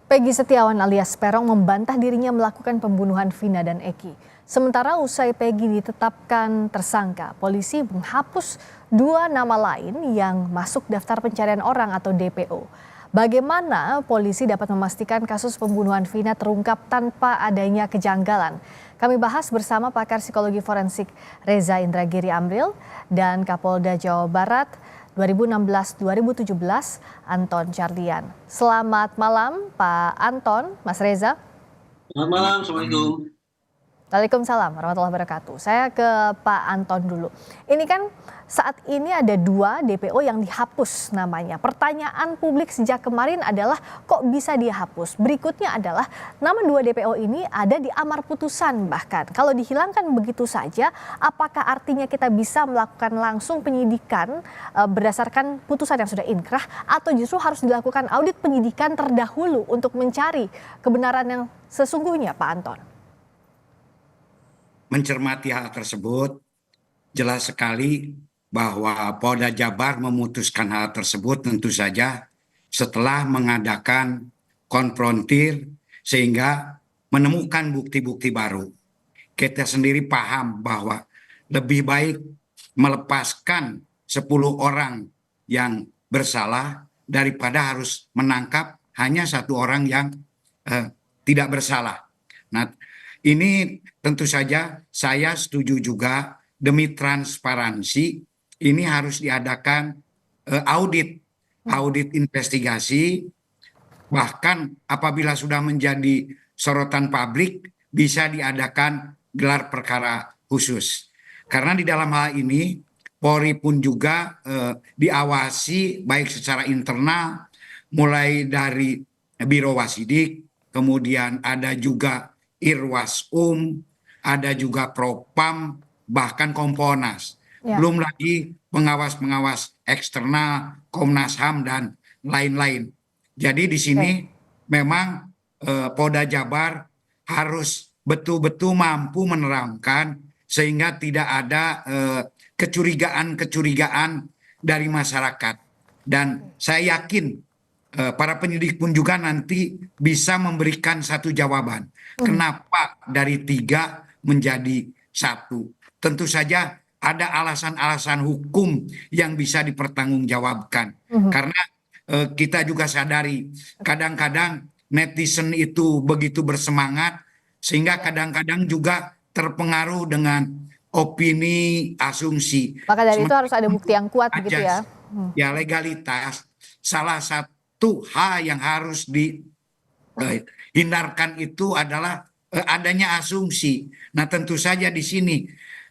Peggy Setiawan alias Peron membantah dirinya melakukan pembunuhan Vina dan Eki. Sementara usai Peggy ditetapkan tersangka, polisi menghapus 2 nama lain yang masuk daftar pencarian orang atau DPO. Bagaimana polisi dapat memastikan kasus pembunuhan Vina terungkap tanpa adanya kejanggalan? Kami bahas bersama pakar psikologi forensik Reza Indragiri Amril dan Kapolda Jawa Barat 2016-2017 Anton Carlyan. Selamat malam Pak Anton, Mas Reza. Selamat malam, Assalamualaikum. Waalaikumsalam warahmatullahi wabarakatuh. Saya ke Pak Anton dulu. Ini kan saat ini ada 2 DPO yang dihapus namanya. Pertanyaan publik sejak kemarin adalah kok bisa dihapus? Berikutnya adalah nama 2 DPO ini ada di amar putusan bahkan. Kalau dihilangkan begitu saja, apakah artinya kita bisa melakukan langsung penyidikan berdasarkan putusan yang sudah inkrah atau justru harus dilakukan audit penyidikan terdahulu untuk mencari kebenaran yang sesungguhnya, Pak Anton? Mencermati hal tersebut, jelas sekali bahwa Polda Jabar memutuskan hal tersebut tentu saja setelah mengadakan konfrontir sehingga menemukan bukti-bukti baru. Kita sendiri paham bahwa lebih baik melepaskan 10 orang yang bersalah daripada harus menangkap hanya 1 orang yang tidak bersalah. Nah, ini tentu saja saya setuju juga demi transparansi ini harus diadakan audit investigasi, bahkan apabila sudah menjadi sorotan publik bisa diadakan gelar perkara khusus. Karena di dalam hal ini Polri pun juga diawasi baik secara internal mulai dari Biro Wasidik, kemudian ada juga Irwasum, ada juga Propam, bahkan Kompolnas. Ya. Belum lagi pengawas-pengawas eksternal, Komnas HAM dan lain-lain. Jadi di sini memang Polda Jabar harus betul-betul mampu menerangkan sehingga tidak ada kecurigaan-kecurigaan dari masyarakat. Dan saya yakin para penyidik pun juga nanti bisa memberikan satu jawaban. Kenapa dari 3 menjadi 1? Tentu saja ada alasan-alasan hukum yang bisa dipertanggungjawabkan. Karena kita juga sadari kadang-kadang netizen itu begitu bersemangat sehingga kadang-kadang juga terpengaruh dengan opini, asumsi. Maka dari itu harus ada bukti yang kuat begitu ya. Ya, legalitas salah satu hal yang harus dihindarkan itu adalah adanya asumsi. Nah, tentu saja di sini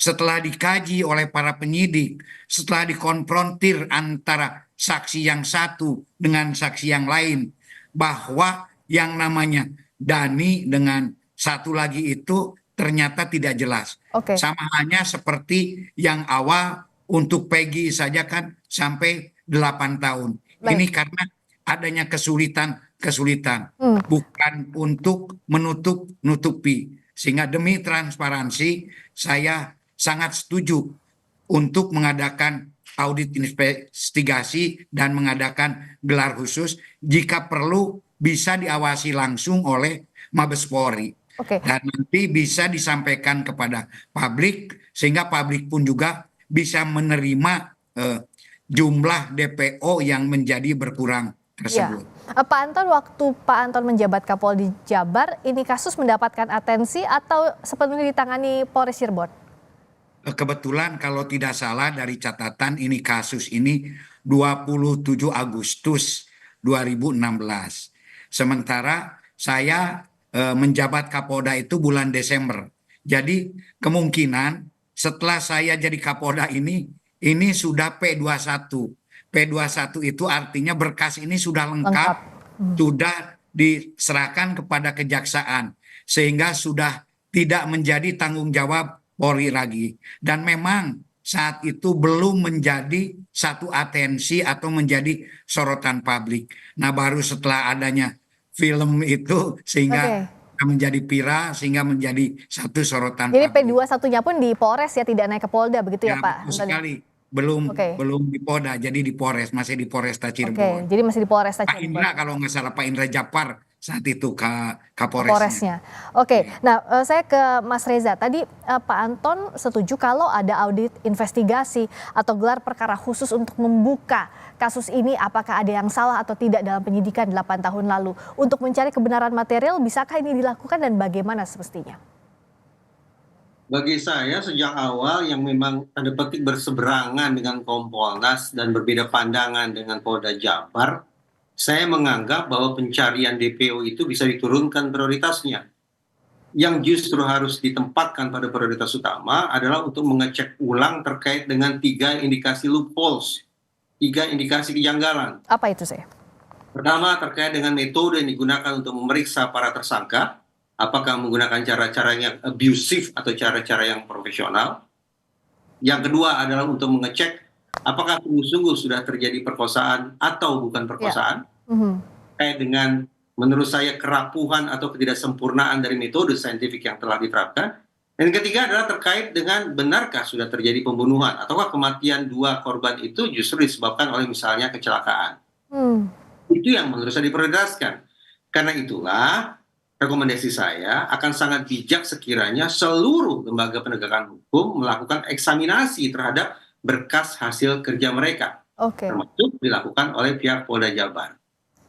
setelah dikaji oleh para penyidik, setelah dikonfrontir antara saksi yang satu dengan saksi yang lain, bahwa yang namanya Dani dengan satu lagi itu ternyata tidak jelas. Sama halnya seperti yang awal untuk Peggy saja kan sampai 8 tahun. Ini karena adanya kesulitan, bukan untuk menutupi. Sehingga demi transparansi saya sangat setuju untuk mengadakan audit investigasi dan mengadakan gelar khusus jika perlu bisa diawasi langsung oleh Mabes Polri. Dan nanti bisa disampaikan kepada publik sehingga publik pun juga bisa menerima jumlah DPO yang menjadi berkurang tersebut. Ya. Pak Anton, waktu Pak Anton menjabat Kapolda Jabar, ini kasus mendapatkan atensi atau sepenuhnya ditangani Polres Cirebon? Kebetulan kalau tidak salah dari catatan ini kasus ini 27 Agustus 2016. Sementara saya menjabat Kapolda itu bulan Desember. Jadi kemungkinan setelah saya jadi Kapolda ini sudah P21. P21 itu artinya berkas ini sudah lengkap. Sudah diserahkan kepada kejaksaan sehingga sudah tidak menjadi tanggung jawab Polri lagi. Dan memang saat itu belum menjadi satu atensi atau menjadi sorotan publik. Nah, baru setelah adanya film itu sehingga menjadi viral sehingga menjadi satu sorotan. Jadi P21-nya pun di Polres ya, tidak naik ke Polda begitu ya, Pak? Betul sekali. Belum di Polda, jadi di Polres, masih di Polresta Cirebon. Jadi masih di Polresta Pak Cirebon. Indra kalau nggak salah, Pak Indra Japar saat itu Kapolresnya. Polresnya. Oke, nah saya ke Mas Reza. Tadi Pak Anton setuju kalau ada audit investigasi atau gelar perkara khusus untuk membuka kasus ini apakah ada yang salah atau tidak dalam penyidikan 8 tahun lalu. Untuk mencari kebenaran material, bisakah ini dilakukan dan bagaimana semestinya? Bagi saya sejak awal yang memang tanda petik berseberangan dengan Kompolnas dan berbeda pandangan dengan Polda Jabar, saya menganggap bahwa pencarian DPO itu bisa diturunkan prioritasnya. Yang justru harus ditempatkan pada prioritas utama adalah untuk mengecek ulang terkait dengan 3 indikasi loopholes, 3 indikasi kejanggalan. Apa itu saya? Pertama, terkait dengan metode yang digunakan untuk memeriksa para tersangka, apakah menggunakan cara-cara yang abusive atau cara-cara yang profesional. Yang kedua adalah untuk mengecek apakah sungguh-sungguh sudah terjadi perkosaan atau bukan perkosaan. Terkait dengan menurut saya kerapuhan atau ketidaksempurnaan dari metode saintifik yang telah diterapkan. Dan ketiga adalah terkait dengan benarkah sudah terjadi pembunuhan ataukah kematian 2 korban itu justru disebabkan oleh misalnya kecelakaan. Itu yang menurut saya diprioritaskan. Karena itulah rekomendasi saya akan sangat bijak sekiranya seluruh lembaga penegakan hukum melakukan eksaminasi terhadap berkas hasil kerja mereka. Termasuk dilakukan oleh pihak Polda Jabar.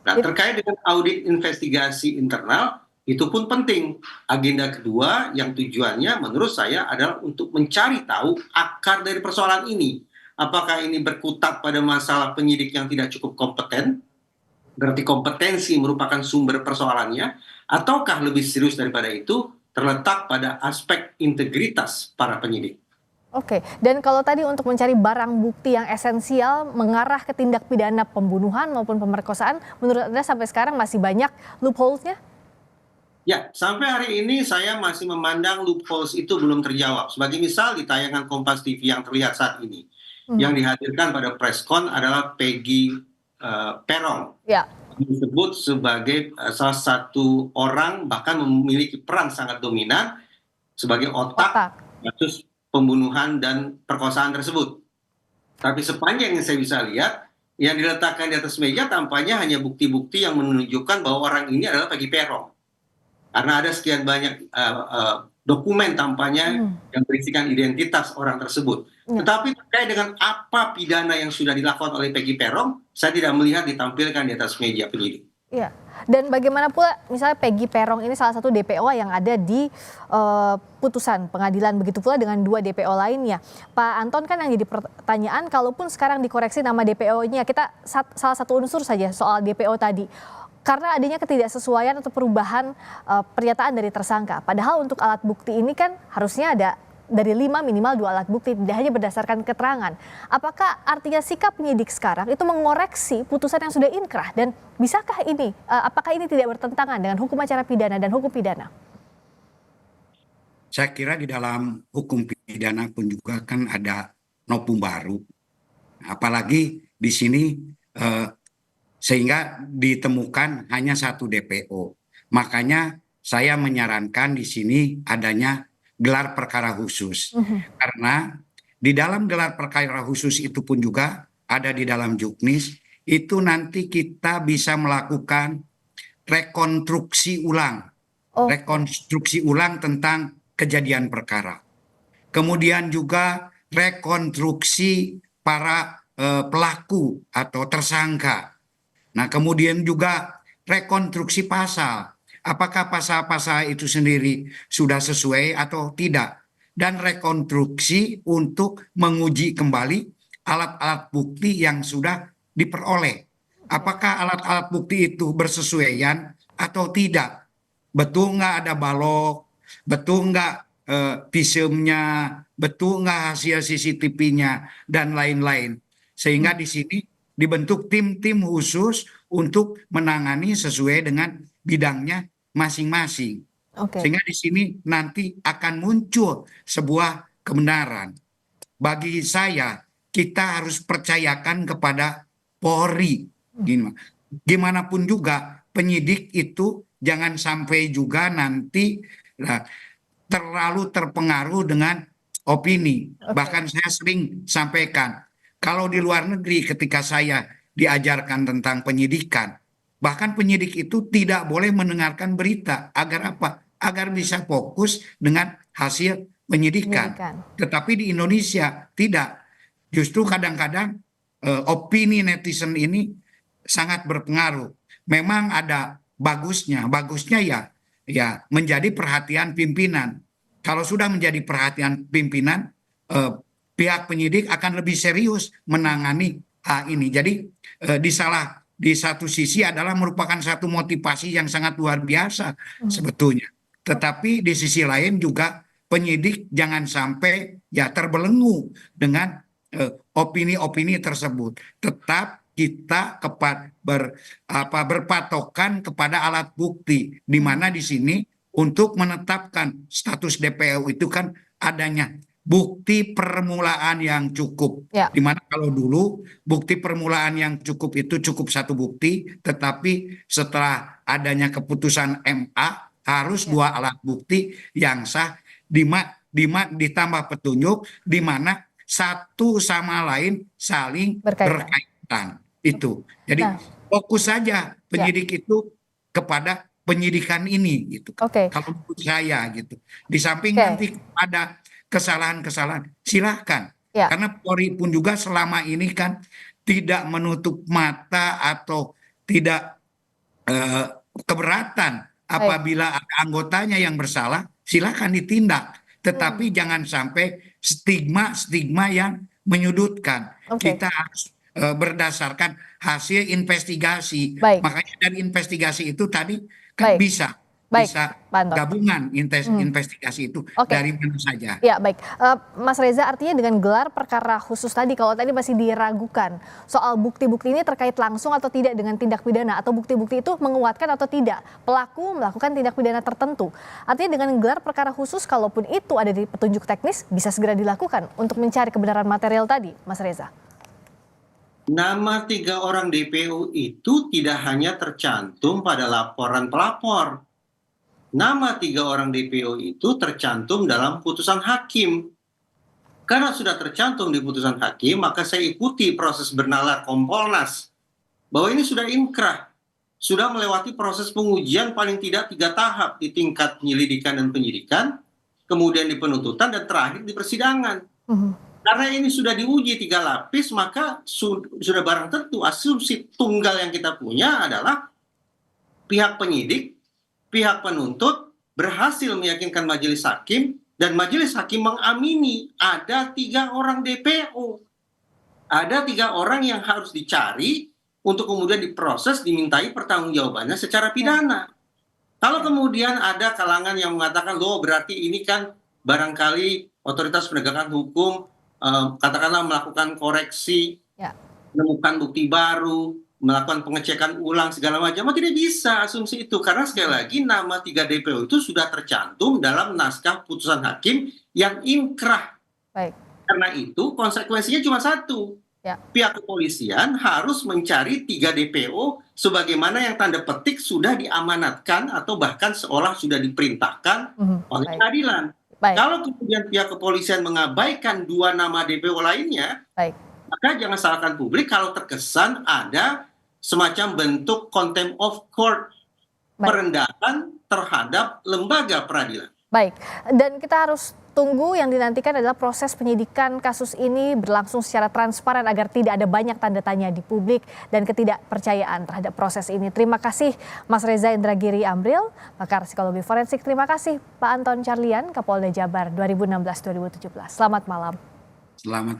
Nah, terkait dengan audit investigasi internal, itu pun penting. Agenda kedua yang tujuannya menurut saya adalah untuk mencari tahu akar dari persoalan ini. Apakah ini berkutat pada masalah penyidik yang tidak cukup kompeten, berarti kompetensi merupakan sumber persoalannya, ataukah lebih serius daripada itu terletak pada aspek integritas para penyidik. Oke, dan kalau tadi untuk mencari barang bukti yang esensial mengarah ke tindak pidana pembunuhan maupun pemerkosaan, menurut Anda sampai sekarang masih banyak loopholes-nya? Ya, sampai hari ini saya masih memandang loopholes itu belum terjawab. Sebagai misal di tayangan Kompas TV yang terlihat saat ini, yang dihadirkan pada preskon adalah Peggy Peron. Ya. Disebut sebagai salah satu orang bahkan memiliki peran sangat dominan sebagai otak kasus pembunuhan dan perkosaan tersebut. Tapi sepanjang yang saya bisa lihat, yang diletakkan di atas meja tampaknya hanya bukti-bukti yang menunjukkan bahwa orang ini adalah Peggy Peron. Karena ada sekian banyak dokumen tampaknya yang berisikan identitas orang tersebut. Tetapi terkait dengan apa pidana yang sudah dilakukan oleh Peggy Peron, saya tidak melihat ditampilkan di atas meja penyidik. Iya, dan bagaimana pula misalnya Peggy Peron ini salah satu DPO yang ada di putusan pengadilan, begitu pula dengan 2 DPO lainnya. Pak Anton, kan yang jadi pertanyaan, kalaupun sekarang dikoreksi nama DPO-nya, kita salah satu unsur saja soal DPO tadi. Karena adanya ketidaksesuaian atau perubahan pernyataan dari tersangka. Padahal untuk alat bukti ini kan harusnya ada dari 5 minimal 2 alat bukti, tidak hanya berdasarkan keterangan. Apakah artinya sikap penyidik sekarang itu mengoreksi putusan yang sudah inkrah, dan bisakah ini, apakah ini tidak bertentangan dengan hukum acara pidana dan hukum pidana? Saya kira di dalam hukum pidana pun juga kan ada novum baru. Apalagi di sini sehingga ditemukan hanya 1 DPO. Makanya saya menyarankan di sini adanya gelar perkara khusus. Karena di dalam gelar perkara khusus itu pun juga ada di dalam juknis, itu nanti kita bisa melakukan rekonstruksi ulang. Rekonstruksi ulang tentang kejadian perkara. Kemudian juga rekonstruksi para pelaku atau tersangka. Nah, kemudian juga rekonstruksi pasal. Apakah pasal-pasal itu sendiri sudah sesuai atau tidak. Dan rekonstruksi untuk menguji kembali alat-alat bukti yang sudah diperoleh. Apakah alat-alat bukti itu bersesuaian atau tidak. Betul nggak ada balok, betul nggak visumnya, betul nggak hasil CCTV-nya, dan lain-lain. Sehingga di sini dibentuk tim-tim khusus untuk menangani sesuai dengan bidangnya masing-masing. Sehingga di sini nanti akan muncul sebuah kebenaran. Bagi saya, kita harus percayakan kepada Polri. Gimana pun juga penyidik itu jangan sampai juga nanti terlalu terpengaruh dengan opini. Bahkan saya sering sampaikan, kalau di luar negeri ketika saya diajarkan tentang penyidikan, Bahkan penyidik itu tidak boleh mendengarkan berita. Agar apa? Agar bisa fokus dengan hasil penyidikan. Penyidikan. Tetapi di Indonesia tidak. Justru kadang-kadang opini netizen ini sangat berpengaruh. Memang ada bagusnya. Bagusnya ya menjadi perhatian pimpinan. Kalau sudah menjadi perhatian pimpinan, pihak penyidik akan lebih serius menangani hal ini. Jadi di satu sisi adalah merupakan satu motivasi yang sangat luar biasa sebetulnya. Tetapi di sisi lain juga penyidik jangan sampai ya terbelenggu dengan opini-opini tersebut. Tetap kita berpatokan kepada alat bukti, di mana di sini untuk menetapkan status DPO itu kan adanya bukti permulaan yang cukup. Ya. Dimana kalau dulu bukti permulaan yang cukup itu cukup satu bukti, tetapi setelah adanya keputusan MA harus dua alat bukti yang sah, ditambah petunjuk, di mana satu sama lain saling berkaitan. Itu. Jadi fokus saja penyidik itu kepada penyidikan ini gitu. Kalau menurut saya gitu. Di samping nanti ada kesalahan-kesalahan, silahkan. Karena Polri pun juga selama ini kan tidak menutup mata atau tidak keberatan apabila ada anggotanya yang bersalah, silahkan ditindak. Tetapi jangan sampai stigma yang menyudutkan. Kita harus berdasarkan hasil investigasi. Makanya dari investigasi itu tadi kan bisa gabungan investigasi itu dari mana saja. Ya, baik. Mas Reza, artinya dengan gelar perkara khusus tadi, kalau tadi masih diragukan soal bukti-bukti ini terkait langsung atau tidak dengan tindak pidana, atau bukti-bukti itu menguatkan atau tidak pelaku melakukan tindak pidana tertentu. Artinya dengan gelar perkara khusus, kalaupun itu ada di petunjuk teknis, bisa segera dilakukan untuk mencari kebenaran material tadi, Mas Reza. Nama 3 orang DPO itu tidak hanya tercantum pada laporan pelapor. Nama 3 orang DPO itu tercantum dalam putusan hakim. Karena sudah tercantum di putusan hakim, maka saya ikuti proses bernalar Kompolnas bahwa ini sudah inkrah, sudah melewati proses pengujian paling tidak 3 tahap di tingkat penyelidikan dan penyidikan, kemudian di penuntutan, dan terakhir di persidangan. Karena ini sudah diuji 3 lapis, maka sudah barang tentu asumsi tunggal yang kita punya adalah pihak penyidik, pihak penuntut berhasil meyakinkan majelis hakim, dan majelis hakim mengamini ada 3 orang DPO. Ada 3 orang yang harus dicari untuk kemudian diproses, dimintai pertanggungjawabannya secara pidana. Kalau kemudian ada kalangan yang mengatakan, loh berarti ini kan barangkali otoritas penegakan hukum katakanlah melakukan koreksi, menemukan bukti baru, melakukan pengecekan ulang segala macam, tidak bisa asumsi itu, karena sekali lagi nama 3 DPO itu sudah tercantum dalam naskah putusan hakim yang inkrah. Karena itu konsekuensinya cuma satu, pihak kepolisian harus mencari 3 DPO sebagaimana yang tanda petik sudah diamanatkan atau bahkan seolah sudah diperintahkan oleh pengadilan. Kalau kemudian pihak kepolisian mengabaikan 2 nama DPO lainnya, maka jangan salahkan publik kalau terkesan ada semacam bentuk contempt of court, perendahan terhadap lembaga peradilan. Baik, dan kita harus tunggu, yang dinantikan adalah proses penyidikan kasus ini berlangsung secara transparan agar tidak ada banyak tanda tanya di publik dan ketidakpercayaan terhadap proses ini. Terima kasih Mas Reza Indragiri Amril, pakar psikologi forensik. Terima kasih Pak Anton Carlian, Kapolda Jabar 2016-2017. Selamat malam. Selamat malam.